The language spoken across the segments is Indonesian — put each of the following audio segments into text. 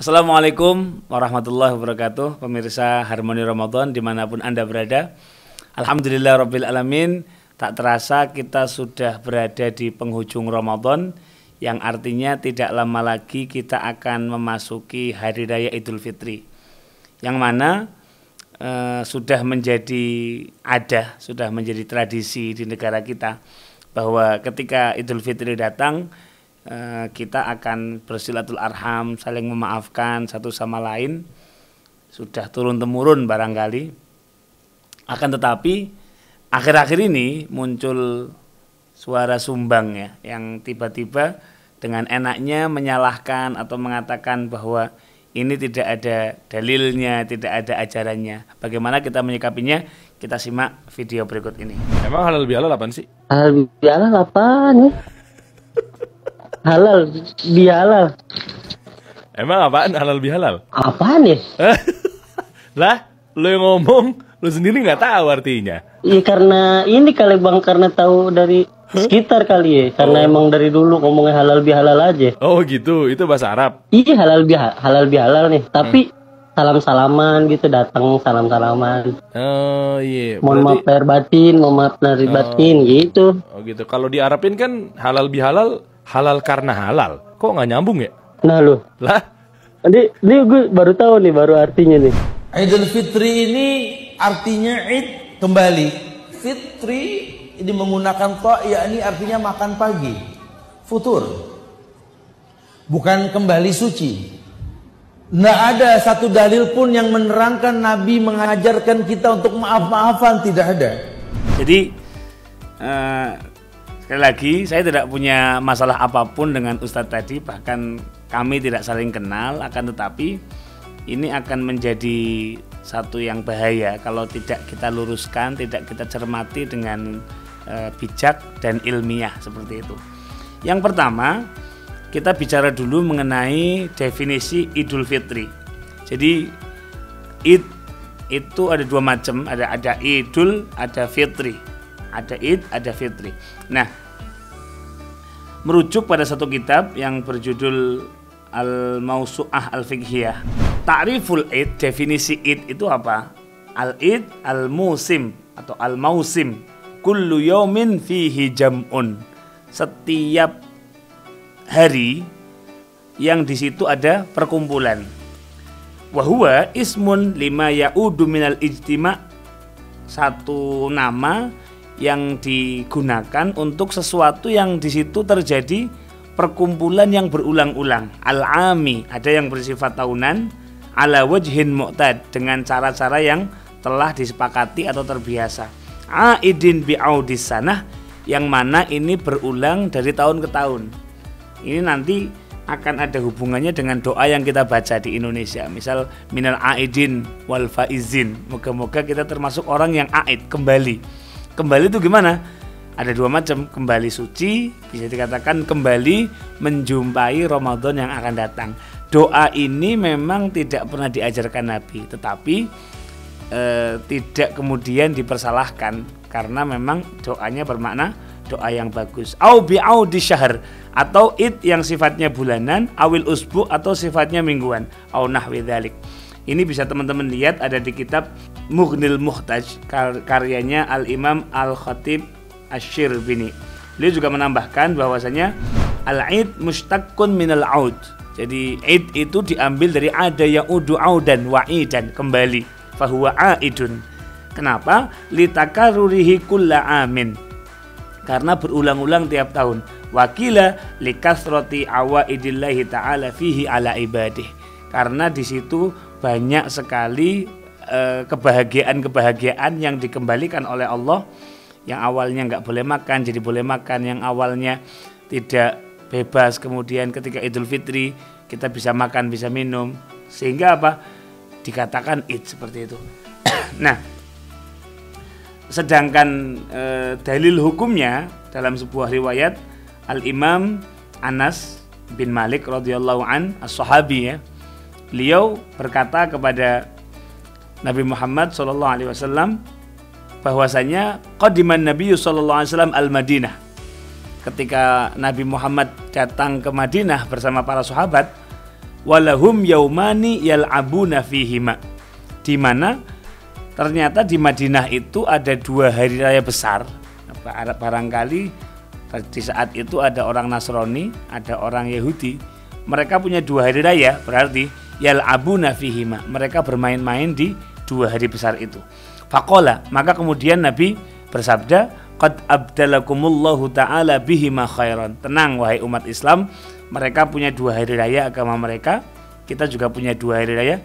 Assalamualaikum warahmatullahi wabarakatuh. Pemirsa Harmoni Ramadan dimanapun Anda berada, Alhamdulillah Rabbil Alamin. Tak terasa kita sudah berada di penghujung Ramadan, yang artinya tidak lama lagi kita akan memasuki Hari Raya Idul Fitri, yang mana sudah menjadi sudah menjadi tradisi di negara kita, bahwa ketika Idul Fitri datang, kita akan bersilaturahim, saling memaafkan satu sama lain. Sudah turun-temurun barangkali. Akan tetapi akhir-akhir ini muncul suara sumbang ya, yang tiba-tiba dengan enaknya menyalahkan atau mengatakan bahwa ini tidak ada dalilnya, tidak ada ajarannya. Bagaimana kita menyikapinya? Kita simak video berikut ini. Emang halal bihalal apaan sih? Halal bihalal apaan nih? Halal bihalal. Emang apaan halal bihalal? Apaan ya? Lah, lo yang ngomong, lo sendiri nggak tahu artinya. Iya karena ini kali bang, karena tahu dari sekitar kali ya. Karena emang dari dulu ngomongnya halal bihalal aja. Oh gitu, itu bahasa Arab. Iya halal bihalal nih. Tapi salam-salaman gitu, datang salam-salaman. Oh iya. Mohon maaf lahir batin, mohon maaf lahir batin gitu. Oh gitu. Kalau di Arabin kan halal bihalal, halal karena halal. Kok nggak nyambung ya? Nah lu. Lah. Ini gue baru tahu nih, baru artinya nih. Idul Fitri ini artinya Id, kembali. Fitri ini menggunakan ta, yakni artinya makan pagi, futur. Bukan kembali suci. Nggak ada satu dalil pun yang menerangkan Nabi mengajarkan kita untuk maaf-maafan, tidak ada. Jadi sekali lagi, saya tidak punya masalah apapun dengan Ustadz tadi, bahkan kami tidak saling kenal. Akan tetapi ini akan menjadi satu yang bahaya kalau tidak kita luruskan, tidak kita cermati dengan bijak dan ilmiah seperti itu. Yang pertama, kita bicara dulu mengenai definisi Idul Fitri. Jadi Id itu ada dua macam, ada Idul, ada Fitri. Ada Id, ada Fitri. Nah, merujuk pada satu kitab yang berjudul Al-Mausu'ah Al-Fiqhiyah, Ta'riful Id, definisi Id itu apa? Al-Id, al-musim atau al-mausim, kullu yaumin fihi jam'un. Setiap hari yang di situ ada perkumpulan. Wa huwa ismun lima ya'udu minal ijtima', satu nama yang digunakan untuk sesuatu yang di situ terjadi perkumpulan yang berulang-ulang. Al-ami, ada yang bersifat tahunan, ala wajhin mu'tad, dengan cara-cara yang telah disepakati atau terbiasa. Aidin bi'audis sanah, yang mana ini berulang dari tahun ke tahun. Ini nanti akan ada hubungannya dengan doa yang kita baca di Indonesia. Misal minal aidin wal faizin, moga-moga kita termasuk orang yang aid, kembali. Kembali itu gimana? Ada dua macam, kembali suci, bisa dikatakan kembali menjumpai Ramadan yang akan datang. Doa ini memang tidak pernah diajarkan Nabi, tetapi tidak kemudian dipersalahkan karena memang doanya bermakna doa yang bagus. Au bi'audi syahr, atau id yang sifatnya bulanan, awil usbu atau sifatnya mingguan, au nahwi dzalik. Ini bisa teman-teman lihat ada di kitab Mughnil Muhtaj, karyanya Al-Imam Al-Khatib Asy-Syirbini. Beliau juga menambahkan bahwasanya al-id mustaqqun minal aud. Jadi id itu diambil dari ada ya'udu audan wa'idan, kembali. Fahuwa aidun. Kenapa? Litakarrurihi kulla amin, karena berulang-ulang tiap tahun. Wakila likasrati awaidillahi ta'ala fihi ala ibadih, karena di situ banyak sekali kebahagiaan-kebahagiaan yang dikembalikan oleh Allah. Yang awalnya nggak boleh makan jadi boleh makan, yang awalnya tidak bebas kemudian ketika Idul Fitri kita bisa makan, bisa minum, sehingga apa? Dikatakan Id seperti itu. Nah, sedangkan dalil hukumnya dalam sebuah riwayat Al-Imam Anas bin Malik radhiyallahu an, as-sahabi ya, beliau berkata kepada Nabi Muhammad SAW bahwasanya qadiman Nabi SAW al-Madinah, ketika Nabi Muhammad datang ke Madinah bersama para sahabat, walahum yaumani yal'abuna fihima. Di mana ternyata di Madinah itu ada 2 hari raya besar. Barangkali di saat itu ada orang Nasrani, ada orang Yahudi. Mereka punya 2 hari raya, berarti yal'abuna fihima. Mereka bermain-main di 2 hari besar itu. Faqala, maka kemudian Nabi bersabda, qad abdalakumullahu ta'ala bihima khairan. Tenang wahai umat Islam, mereka punya 2 hari raya agama mereka, kita juga punya 2 hari raya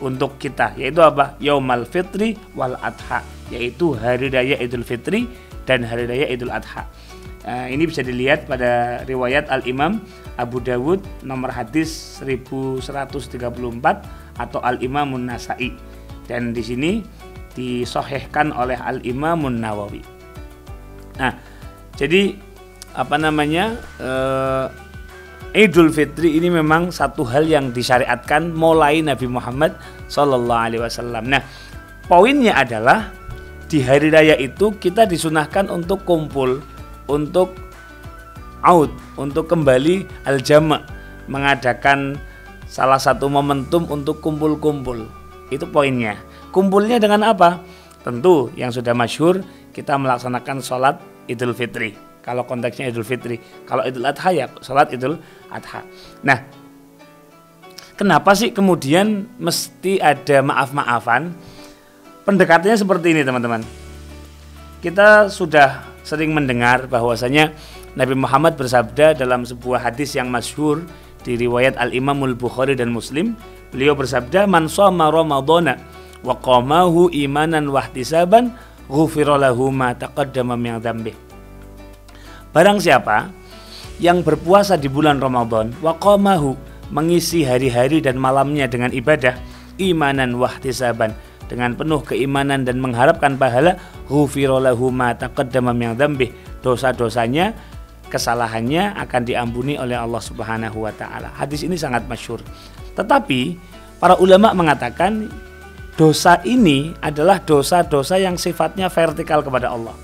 untuk kita, yaitu apa? Yaumal Fitri wal Adha, yaitu hari raya Idul Fitri dan hari raya Idul Adha. Ini bisa dilihat pada riwayat Al-Imam Abu Dawud nomor hadis 1134 atau Al-Imamun Nasa'i, dan di sini disahihkan oleh Al-Imamun Nawawi. Nah, jadi Idul Fitri ini memang satu hal yang disyariatkan mulai Nabi Muhammad SAW. Nah, poinnya adalah di hari raya itu kita disunahkan untuk kumpul, untuk untuk kembali al-jama', mengadakan salah satu momentum untuk kumpul-kumpul. Itu poinnya. Kumpulnya dengan apa? Tentu yang sudah masyhur, kita melaksanakan sholat Idul Fitri. Kalau konteksnya Idul Fitri, kalau Idul Adha ya sholat Idul Adha. Nah, kenapa sih kemudian mesti ada maaf-maafan? Pendekatannya seperti ini teman-teman. Kita sudah sering mendengar bahwasanya Nabi Muhammad bersabda dalam sebuah hadis yang masyhur di riwayat Al-Imamul Bukhari dan Muslim. Beliau bersabda, man shoma ramadhana wa qamahu imanan wa ihtisaban ghufira lahu ma taqaddama min dzambihi. Barang siapa yang berpuasa di bulan Ramadan, waqamahu, mengisi hari-hari dan malamnya dengan ibadah, imanan wahtisaban, dengan penuh keimanan dan mengharapkan pahala, ghufira lahu ma taqaddama min dzambih, dosa-dosanya, kesalahannya akan diampuni oleh Allah Subhanahu wa taala. Hadis ini sangat masyhur. Tetapi para ulama mengatakan dosa ini adalah dosa-dosa yang sifatnya vertikal kepada Allah.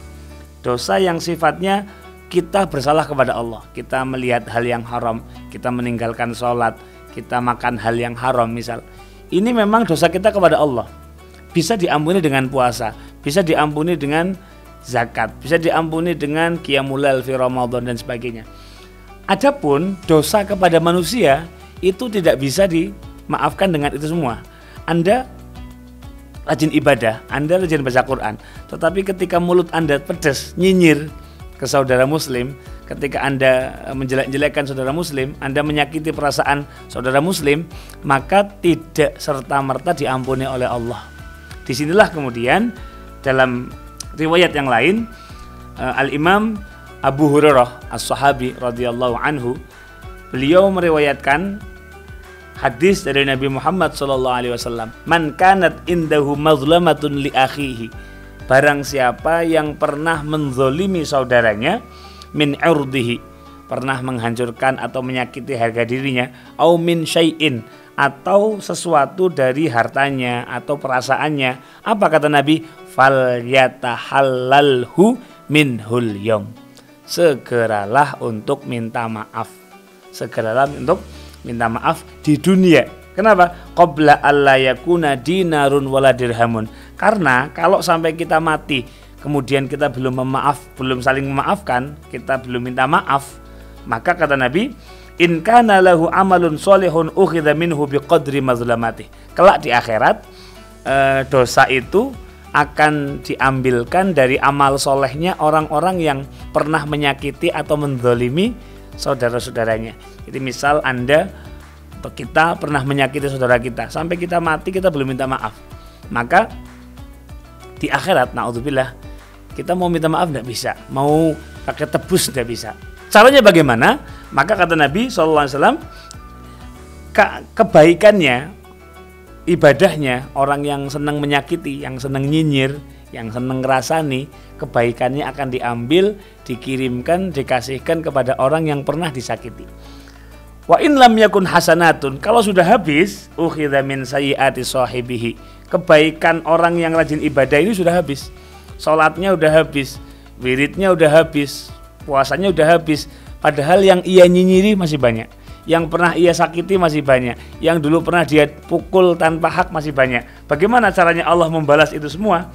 Dosa yang sifatnya kita bersalah kepada Allah, kita melihat hal yang haram, kita meninggalkan sholat, kita makan hal yang haram misal. Ini memang dosa kita kepada Allah. Bisa diampuni dengan puasa, bisa diampuni dengan zakat, bisa diampuni dengan qiyamul lail fi Ramadan dan sebagainya. Adapun dosa kepada manusia itu tidak bisa dimaafkan dengan itu semua. Anda rajin ibadah, Anda rajin baca Quran, tetapi ketika mulut Anda pedas, nyinyir ke saudara muslim, ketika Anda menjelek-jelekkan saudara muslim, Anda menyakiti perasaan saudara muslim, maka tidak serta-merta diampuni oleh Allah. Disinilah kemudian dalam riwayat yang lain, Al-Imam Abu Hurairah as-sahabi radhiyallahu anhu, beliau meriwayatkan hadis dari Nabi Muhammad SAW, man kanat indahu mazlamatun li akhihi, barang siapa yang pernah menzolimi saudaranya, min urdihi, pernah menghancurkan atau menyakiti harga dirinya, au min syai'in, atau sesuatu dari hartanya atau perasaannya, apa kata Nabi? Fal yatahallalhu minhul yom, segeralah untuk minta maaf, segeralah untuk minta maaf di dunia. Kenapa? Qabla alla yakuna dinarun wala dirhamun. Karena kalau sampai kita mati kemudian kita belum saling memaafkan, kita belum minta maaf, maka kata Nabi, in kana lahu amalun sholihun ukhidha minhu biqadri mazlamati. Kelak di akhirat dosa itu akan diambilkan dari amal solehnya orang-orang yang pernah menyakiti atau menzalimi saudara-saudaranya. Jadi misal Anda atau kita pernah menyakiti saudara kita, sampai kita mati kita belum minta maaf, maka di akhirat, na'udzubillah, kita mau minta maaf tidak bisa, mau pakai tebus tidak bisa. Caranya bagaimana? Maka kata Nabi SAW, kebaikannya, ibadahnya, orang yang senang menyakiti, yang senang nyinyir, yang senang ngerasani, kebaikannya akan diambil, dikirimkan, dikasihkan kepada orang yang pernah disakiti. Wa in lam yakun hasanatun, kalau sudah habis, ukhidha min sayyiati sahibihi, kebaikan orang yang rajin ibadah ini sudah habis, sholatnya udah habis, wiridnya udah habis, puasanya udah habis, padahal yang ia nyinyiri masih banyak, Yang pernah ia sakiti masih banyak. Yang dulu pernah dia pukul tanpa hak masih banyak. Bagaimana caranya Allah membalas itu semua?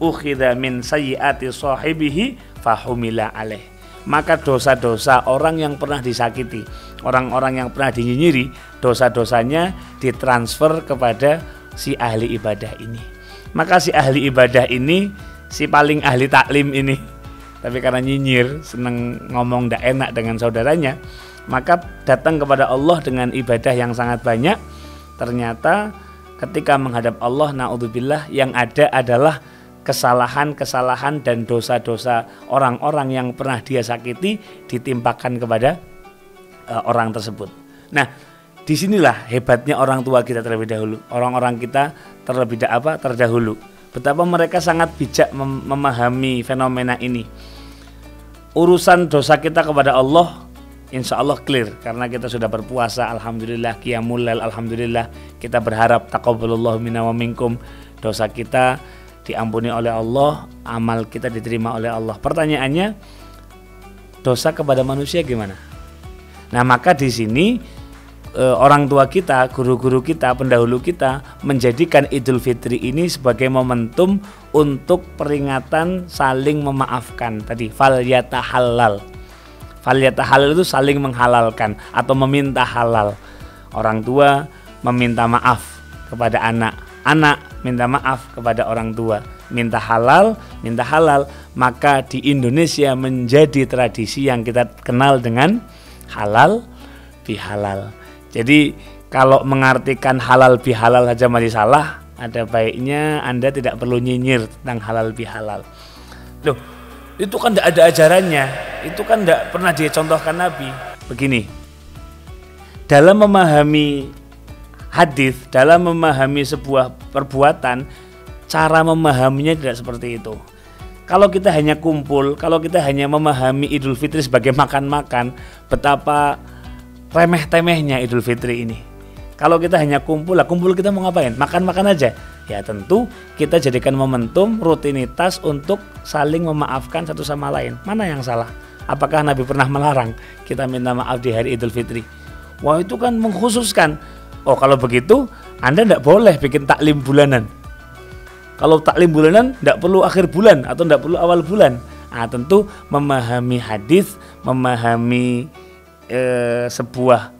Ukhidha min sayyiati sahibihi fahumila alaih. Maka dosa-dosa orang yang pernah disakiti, orang-orang yang pernah dinyinyiri, dosa-dosanya ditransfer kepada si ahli ibadah ini. Maka si ahli ibadah ini, si paling ahli taklim ini, tapi karena nyinyir, seneng ngomong ndak enak dengan saudaranya, maka datang kepada Allah dengan ibadah yang sangat banyak. Ternyata ketika menghadap Allah, naudzubillah, yang ada adalah kesalahan-kesalahan dan dosa-dosa orang-orang yang pernah dia sakiti ditimpakan kepada orang tersebut. Nah, disinilah hebatnya orang tua kita terlebih dahulu, orang-orang kita terdahulu. Betapa mereka sangat bijak memahami fenomena ini. Urusan dosa kita kepada Allah, insya Allah clear, karena kita sudah berpuasa, alhamdulillah, qiyamul lail, alhamdulillah. Kita berharap taqabbalallahu minna wa minkum, dosa kita diampuni oleh Allah, amal kita diterima oleh Allah. Pertanyaannya, dosa kepada manusia gimana? Nah, maka di sini orang tua kita, guru-guru kita, pendahulu kita menjadikan Idul Fitri ini sebagai momentum untuk peringatan saling memaafkan. Tadi fal yatahallal. Fal yatahallal itu saling menghalalkan atau meminta halal. Orang tua meminta maaf kepada anak, anak minta maaf kepada orang tua, minta halal. Maka di Indonesia menjadi tradisi yang kita kenal dengan halal bihalal. Jadi kalau mengartikan halal bihalal saja masih salah, ada baiknya Anda tidak perlu nyinyir tentang halal bihalal. Loh, itu kan tidak ada ajarannya, itu kan tidak pernah dicontohkan Nabi. Begini, dalam memahami hadis, dalam memahami sebuah perbuatan, cara memahaminya tidak seperti itu. Kalau kita hanya kumpul, kalau kita hanya memahami Idul Fitri sebagai makan-makan, betapa remeh-temehnya Idul Fitri ini. Kalau kita hanya kumpul kita mau ngapain? Makan-makan aja. Ya tentu kita jadikan momentum, rutinitas untuk saling memaafkan satu sama lain. Mana yang salah? Apakah Nabi pernah melarang kita minta maaf di hari Idul Fitri? Wah, itu kan mengkhususkan. Oh, kalau begitu Anda tidak boleh bikin taklim bulanan. Kalau taklim bulanan tidak perlu akhir bulan atau tidak perlu awal bulan. Nah, tentu memahami hadis, memahami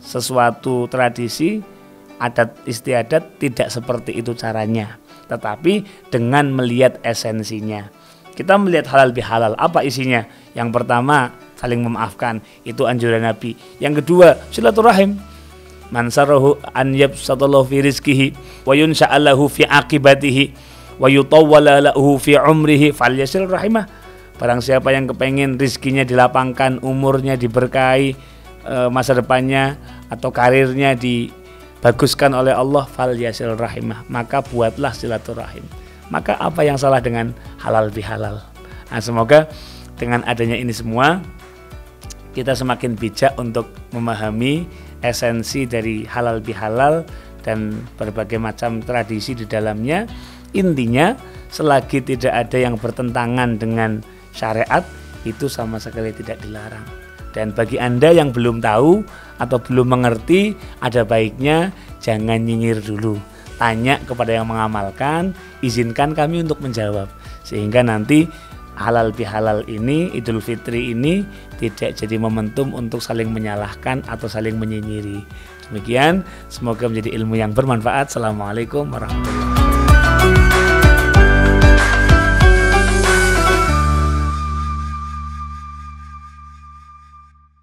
sesuatu tradisi, adat istiadat tidak seperti itu caranya. Tetapi dengan melihat esensinya. Kita melihat halal bihalal, apa isinya? Yang pertama, saling memaafkan, itu anjuran Nabi. Yang kedua, silaturahim. Man sarahu an yabsatallahu fi rizqihi wa yunsha'alahu fi aqibatihi wa yutawwala lahu fi umrihi falyasil rahimah. Barang siapa yang kepengen rizkinya dilapangkan, umurnya diberkahi, masa depannya atau karirnya dibaguskan oleh Allah, falyasil rahimah, maka buatlah silaturahim. Maka apa yang salah dengan halal bihalal? Nah, semoga dengan adanya ini semua kita semakin bijak untuk memahami esensi dari halal bihalal dan berbagai macam tradisi di dalamnya. Intinya, selagi tidak ada yang bertentangan dengan syariat, itu sama sekali tidak dilarang. Dan bagi Anda yang belum tahu atau belum mengerti, ada baiknya jangan nyinyir dulu. Tanya kepada yang mengamalkan, izinkan kami untuk menjawab. Sehingga nanti halal bihalal ini, Idul Fitri ini tidak jadi momentum untuk saling menyalahkan atau saling menyinyiri. Demikian, semoga menjadi ilmu yang bermanfaat. Assalamualaikum warahmatullahi wabarakatuh.